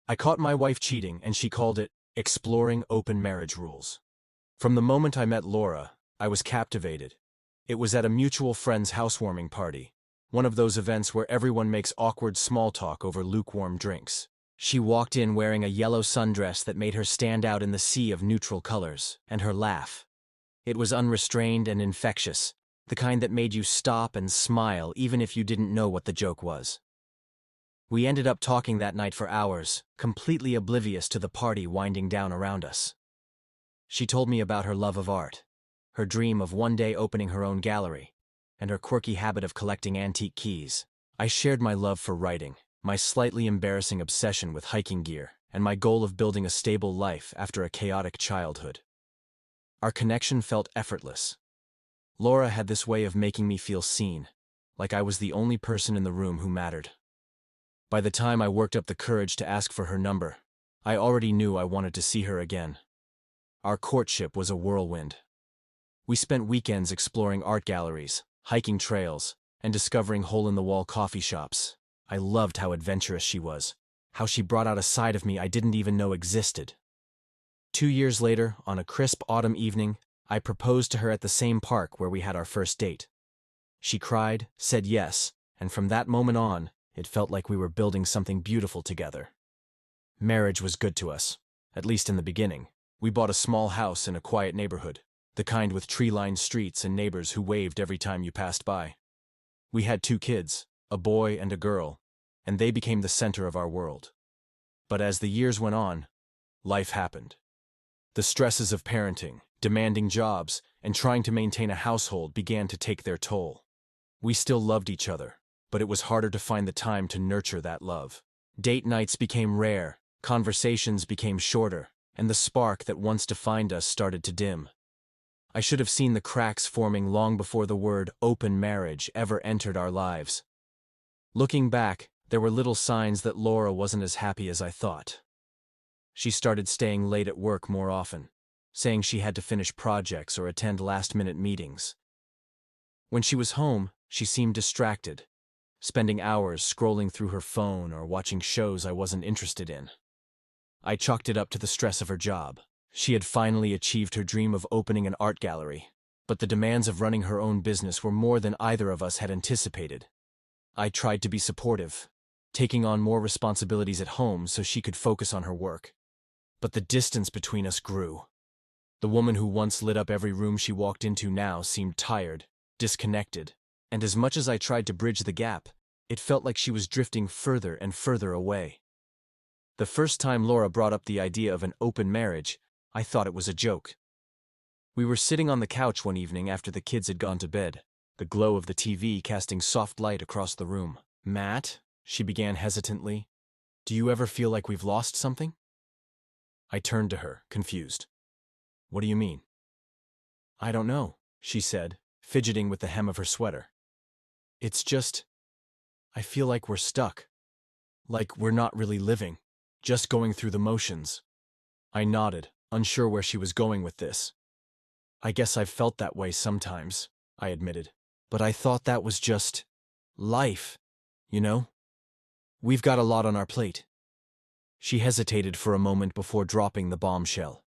I caught my wife cheating, and she called it exploring open marriage rules. From the moment I met Laura, I was captivated. It was at a mutual friend's housewarming party, one of those events where everyone makes awkward small talk over lukewarm drinks. She walked in wearing a yellow sundress that made her stand out in the sea of neutral colors, and her laugh. It was unrestrained and infectious, the kind that made you stop and smile even if you didn't know what the joke was. We ended up talking that night for hours, completely oblivious to the party winding down around us. She told me about her love of art, her dream of one day opening her own gallery, and her quirky habit of collecting antique keys. I shared my love for writing, my slightly embarrassing obsession with hiking gear, and my goal of building a stable life after a chaotic childhood. Our connection felt effortless. Laura had this way of making me feel seen, like I was the only person in the room who mattered. By the time I worked up the courage to ask for her number, I already knew I wanted to see her again. Our courtship was a whirlwind. We spent weekends exploring art galleries, hiking trails, and discovering hole-in-the-wall coffee shops. I loved how adventurous she was, how she brought out a side of me I didn't even know existed. 2 years later, on a crisp autumn evening, I proposed to her at the same park where we had our first date. She cried, said yes, and from that moment on, it felt like we were building something beautiful together. Marriage was good to us, at least in the beginning. We bought a small house in a quiet neighborhood, the kind with tree-lined streets and neighbors who waved every time you passed by. We had 2 kids, a boy and a girl, and they became the center of our world. But as the years went on, life happened. The stresses of parenting, demanding jobs, and trying to maintain a household began to take their toll. We still loved each other, but it was harder to find the time to nurture that love. Date nights became rare, conversations became shorter, and the spark that once defined us started to dim. I should have seen the cracks forming long before the word open marriage ever entered our lives. Looking back, there were little signs that Laura wasn't as happy as I thought. She started staying late at work more often, saying she had to finish projects or attend last-minute meetings. When she was home, she seemed distracted, spending hours scrolling through her phone or watching shows I wasn't interested in. I chalked it up to the stress of her job. She had finally achieved her dream of opening an art gallery, but the demands of running her own business were more than either of us had anticipated. I tried to be supportive, taking on more responsibilities at home so she could focus on her work. But the distance between us grew. The woman who once lit up every room she walked into now seemed tired, disconnected, and as much as I tried to bridge the gap, it felt like she was drifting further and further away. The first time Laura brought up the idea of an open marriage, I thought it was a joke. We were sitting on the couch one evening after the kids had gone to bed, the glow of the TV casting soft light across the room. "Matt," she began hesitantly, "do you ever feel like we've lost something?" I turned to her, confused. "What do you mean?" "I don't know," she said, fidgeting with the hem of her sweater. "It's just, I feel like we're stuck. Like we're not really living, just going through the motions." I nodded, unsure where she was going with this. "I guess I've felt that way sometimes," I admitted. "But I thought that was just life, you know? We've got a lot on our plate." She hesitated for a moment before dropping the bombshell.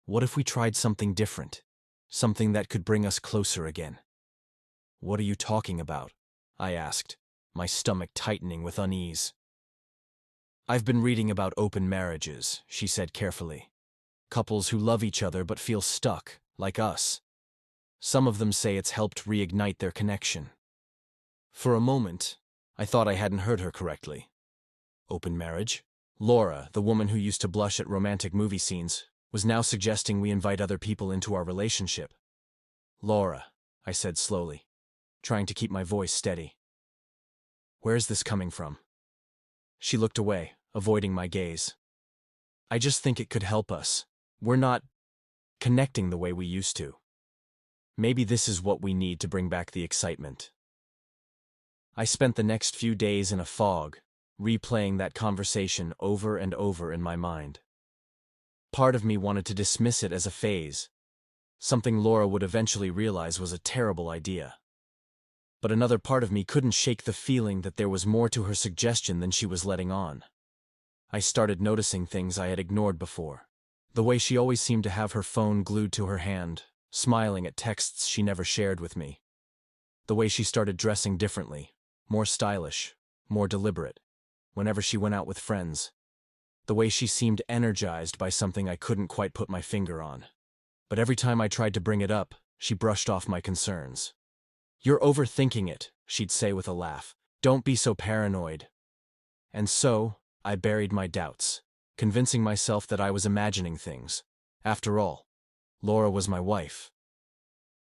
"What if we tried something different? Something that could bring us closer again?" "What are you talking about?" I asked, my stomach tightening with unease. "I've been reading about open marriages," she said carefully. "Couples who love each other but feel stuck, like us. Some of them say it's helped reignite their connection." For a moment, I thought I hadn't heard her correctly. Open marriage? Laura, the woman who used to blush at romantic movie scenes, was now suggesting we invite other people into our relationship. "Laura," I said slowly, trying to keep my voice steady. "Where's this coming from?" She looked away, avoiding my gaze. "I just think it could help us. We're not connecting the way we used to. Maybe this is what we need to bring back the excitement." I spent the next few days in a fog, replaying that conversation over and over in my mind. Part of me wanted to dismiss it as a phase, something Laura would eventually realize was a terrible idea. But another part of me couldn't shake the feeling that there was more to her suggestion than she was letting on. I started noticing things I had ignored before. The way she always seemed to have her phone glued to her hand, smiling at texts she never shared with me. The way she started dressing differently, more stylish, more deliberate, whenever she went out with friends. The way she seemed energized by something I couldn't quite put my finger on. But every time I tried to bring it up, she brushed off my concerns. "You're overthinking it," she'd say with a laugh. "Don't be so paranoid." And so, I buried my doubts, convincing myself that I was imagining things. After all, Laura was my wife.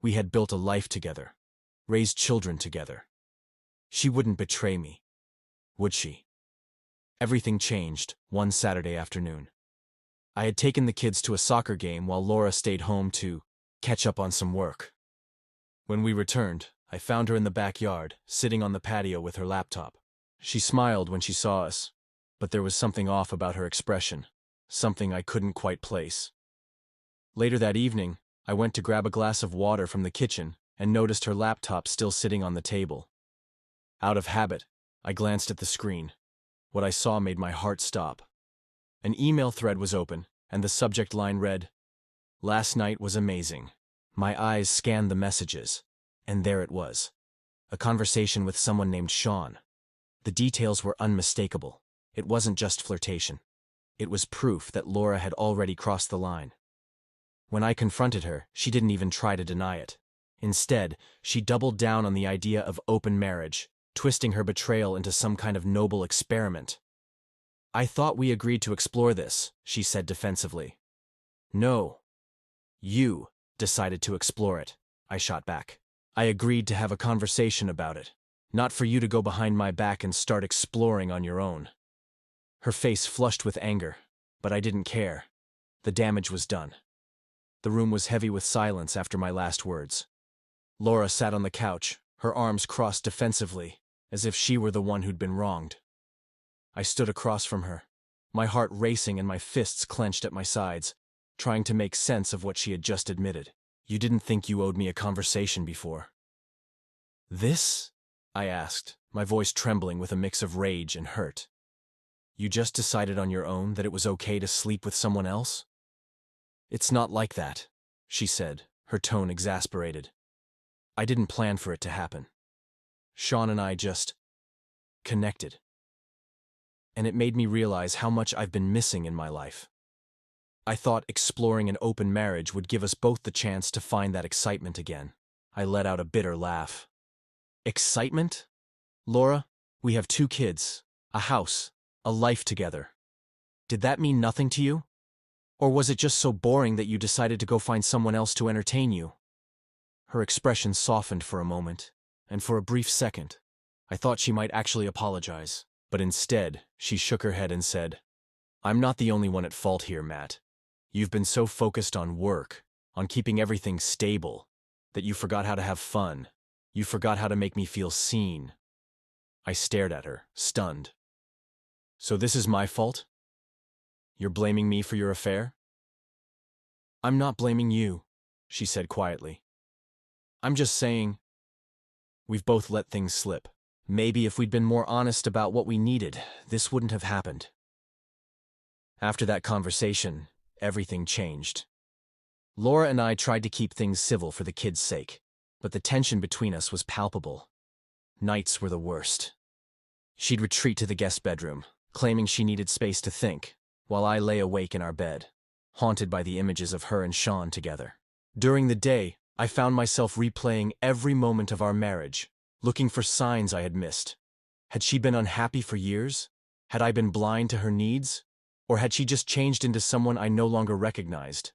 We had built a life together, raised children together. She wouldn't betray me, would she? Everything changed one Saturday afternoon. I had taken the kids to a soccer game while Laura stayed home to catch up on some work. When we returned, I found her in the backyard, sitting on the patio with her laptop. She smiled when she saw us, but there was something off about her expression, something I couldn't quite place. Later that evening, I went to grab a glass of water from the kitchen and noticed her laptop still sitting on the table. Out of habit, I glanced at the screen. What I saw made my heart stop. An email thread was open, and the subject line read, "Last night was amazing." My eyes scanned the messages, and there it was. A conversation with someone named Sean. The details were unmistakable. It wasn't just flirtation. It was proof that Laura had already crossed the line. When I confronted her, she didn't even try to deny it. Instead, she doubled down on the idea of open marriage, twisting her betrayal into some kind of noble experiment. "I thought we agreed to explore this," she said defensively. "No. You decided to explore it," I shot back. "I agreed to have a conversation about it, not for you to go behind my back and start exploring on your own." Her face flushed with anger, but I didn't care. The damage was done. The room was heavy with silence after my last words. Laura sat on the couch, her arms crossed defensively, as if she were the one who'd been wronged. I stood across from her, my heart racing and my fists clenched at my sides, trying to make sense of what she had just admitted. "You didn't think you owed me a conversation before." "This?" I asked, my voice trembling with a mix of rage and hurt. "You just decided on your own that it was okay to sleep with someone else?" "It's not like that," she said, her tone exasperated. "I didn't plan for it to happen. Sean and I just connected. And it made me realize how much I've been missing in my life. I thought exploring an open marriage would give us both the chance to find that excitement again." I let out a bitter laugh. "Excitement? Laura, we have 2 kids, a house, a life together. Did that mean nothing to you? Or was it just so boring that you decided to go find someone else to entertain you?" Her expression softened for a moment, and for a brief second, I thought she might actually apologize. But instead, she shook her head and said, "I'm not the only one at fault here, Matt. You've been so focused on work, on keeping everything stable, that you forgot how to have fun. You forgot how to make me feel seen." I stared at her, stunned. "So this is my fault? You're blaming me for your affair?" "I'm not blaming you," she said quietly. "I'm just saying, we've both let things slip. Maybe if we'd been more honest about what we needed, this wouldn't have happened." After that conversation, everything changed. Laura and I tried to keep things civil for the kids' sake, but the tension between us was palpable. Nights were the worst. She'd retreat to the guest bedroom, claiming she needed space to think, while I lay awake in our bed, haunted by the images of her and Sean together. During the day, I found myself replaying every moment of our marriage, looking for signs I had missed. Had she been unhappy for years? Had I been blind to her needs? Or had she just changed into someone I no longer recognized?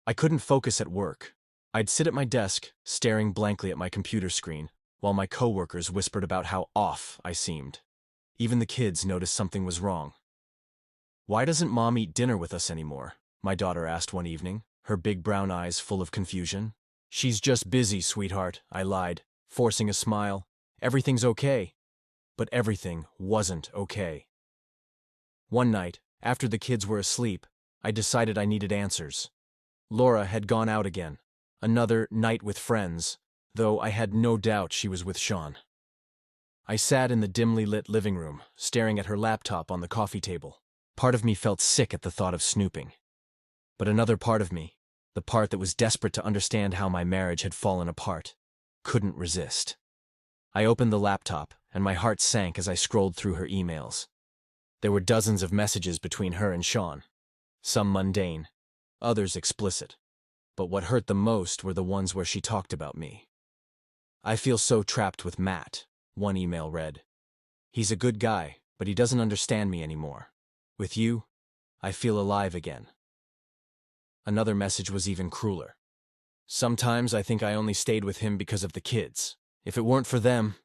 I couldn't focus at work. I'd sit at my desk, staring blankly at my computer screen, while my coworkers whispered about how off I seemed. Even the kids noticed something was wrong. "Why doesn't Mom eat dinner with us anymore?" my daughter asked one evening, her big brown eyes full of confusion. "She's just busy, sweetheart," I lied, forcing a smile. "Everything's okay." But everything wasn't okay. One night, after the kids were asleep, I decided I needed answers. Laura had gone out again. Another night with friends, though I had no doubt she was with Sean. I sat in the dimly lit living room, staring at her laptop on the coffee table. Part of me felt sick at the thought of snooping. But another part of me, the part that was desperate to understand how my marriage had fallen apart, couldn't resist. I opened the laptop, and my heart sank as I scrolled through her emails. There were dozens of messages between her and Sean, some mundane, others explicit. But what hurt the most were the ones where she talked about me. "I feel so trapped with Matt," one email read. "He's a good guy, but he doesn't understand me anymore. With you, I feel alive again." Another message was even crueler. "Sometimes I think I only stayed with him because of the kids. If it weren't for them,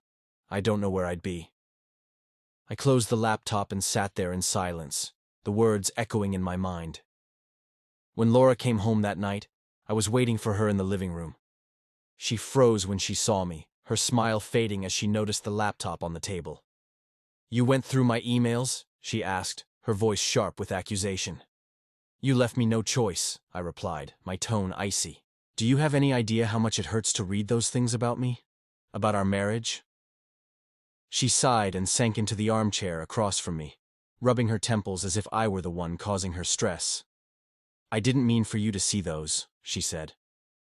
I don't know where I'd be." I closed the laptop and sat there in silence, the words echoing in my mind. When Laura came home that night, I was waiting for her in the living room. She froze when she saw me, her smile fading as she noticed the laptop on the table. "You went through my emails?" she asked, her voice sharp with accusation. "You left me no choice," I replied, my tone icy. "Do you have any idea how much it hurts to read those things about me? About our marriage?" She sighed and sank into the armchair across from me, rubbing her temples as if I were the one causing her stress. "I didn't mean for you to see those," she said.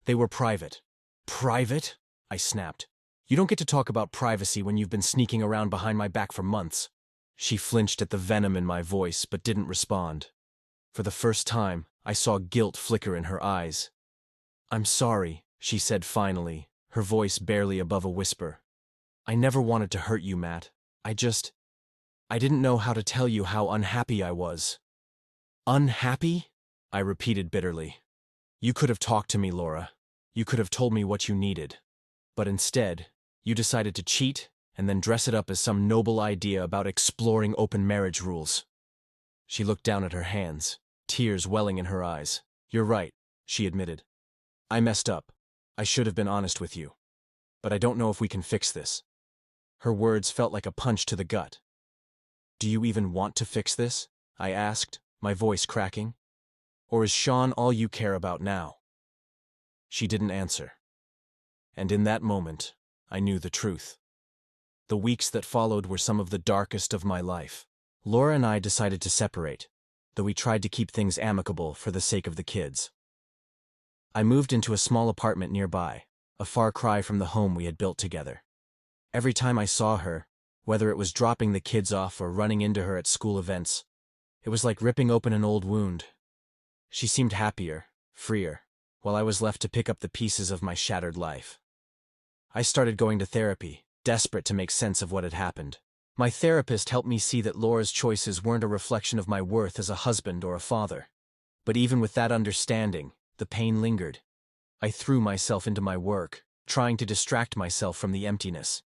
"They were private." "Private?" I snapped. "You don't get to talk about privacy when you've been sneaking around behind my back for months." She flinched at the venom in my voice but didn't respond. For the first time, I saw guilt flicker in her eyes. "I'm sorry," she said finally, her voice barely above a whisper. "I never wanted to hurt you, Matt. I didn't know how to tell you how unhappy I was." "Unhappy?" I repeated bitterly. "You could have talked to me, Laura. You could have told me what you needed. But instead, you decided to cheat and then dress it up as some noble idea about exploring open marriage rules." She looked down at her hands, tears welling in her eyes. "You're right," she admitted. "I messed up. I should have been honest with you. But I don't know if we can fix this." Her words felt like a punch to the gut. "Do you even want to fix this?" I asked, my voice cracking. "Or is Sean all you care about now?" She didn't answer. And in that moment, I knew the truth. The weeks that followed were some of the darkest of my life. Laura and I decided to separate, though we tried to keep things amicable for the sake of the kids. I moved into a small apartment nearby, a far cry from the home we had built together. Every time I saw her, whether it was dropping the kids off or running into her at school events, it was like ripping open an old wound. She seemed happier, freer, while I was left to pick up the pieces of my shattered life. I started going to therapy, desperate to make sense of what had happened. My therapist helped me see that Laura's choices weren't a reflection of my worth as a husband or a father. But even with that understanding, the pain lingered. I threw myself into my work, trying to distract myself from the emptiness.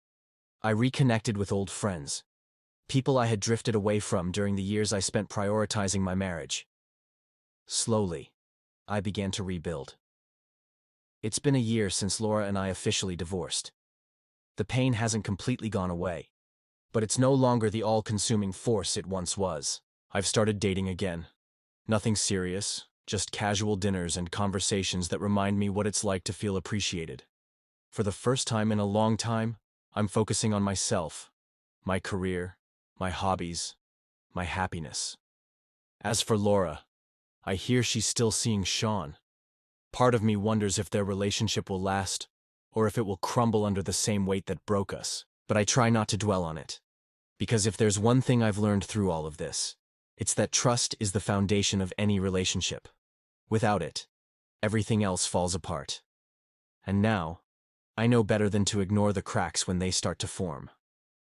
I reconnected with old friends, people I had drifted away from during the years I spent prioritizing my marriage. Slowly, I began to rebuild. It's been a year since Laura and I officially divorced. The pain hasn't completely gone away, but it's no longer the all-consuming force it once was. I've started dating again. Nothing serious, just casual dinners and conversations that remind me what it's like to feel appreciated. For the first time in a long time, I'm focusing on myself, my career, my hobbies, my happiness. As for Laura, I hear she's still seeing Sean. Part of me wonders if their relationship will last, or if it will crumble under the same weight that broke us. But I try not to dwell on it. Because if there's one thing I've learned through all of this, it's that trust is the foundation of any relationship. Without it, everything else falls apart. And now, I know better than to ignore the cracks when they start to form.